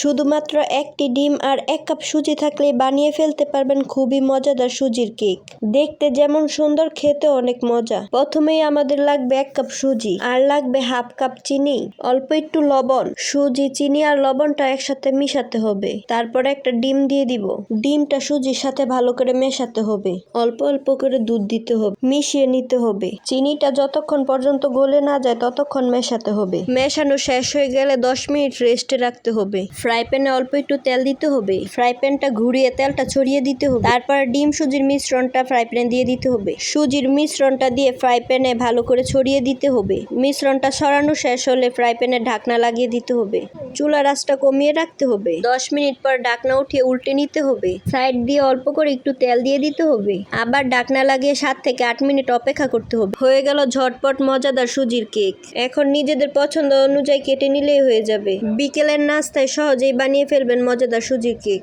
শুধুমাত্র একটি ডিম আর 1 কাপ সুজি থাকলেই বানিয়ে ফেলতে পারবেন খুবই মজাদার সুজির কেক। দেখতে যেমন সুন্দর, খেতে অনেক মজা। প্রথমেই আমাদের লাগবে 1 কাপ সুজি, আর লাগবে 1/2 কাপ চিনি, অল্প একটু লবণ। সুজি, চিনি আর লবণটা একসাথে মিশাতে হবে। তারপরে একটা ডিম দিয়ে দিব। ডিমটা সুজির সাথে ভালো করে মেশাতে হবে। অল্প অল্প করে দুধ দিতে হবে, মিশিয়ে নিতে হবে। চিনিটা যতক্ষণ পর্যন্ত গলে না যায় ততক্ষণ মেশাতে হবে। মেশানো শেষ হয়ে গেলে 10 মিনিট রেস্টে রাখতে হবে। ফ্রাই প্যানে অল্প একটু তেল দিতে হবে। ফ্রাই প্যানটা ঘুরিয়ে তেলটা ছড়িয়ে দিতে হবে। তারপর ডিম সুজির মিশ্রণটা ফ্রাই প্যানে দিয়ে দিতে হবে। সুজির মিশ্রণটা দিয়ে ফ্রাই প্যানে ভালো করে ছড়িয়ে দিতে হবে। মিশ্রণটা ছড়ানো শেষ হলে ফ্রাই প্যানে ঢাকনা লাগিয়ে দিতে হবে। চুলার আঁচটা কমিয়ে রাখতে হবে। 10 মিনিট পর ঢাকনা উঠিয়ে উল্টে নিতে হবে। সাইড দিয়ে অল্প করে একটু তেল দিয়ে দিতে হবে। আবার ঢাকনা লাগিয়ে 7 থেকে 8 মিনিট অপেক্ষা করতে হবে। হয়ে গেল ঝটপট মজাদার সুজির কেক। এখন নিজেদের পছন্দ অনুযায়ী কেটে নিলেই হয়ে যাবে। বিকেলের নাস্তায় সহজেই বানিয়ে ফেলবেন মজাদার সুজির কেক।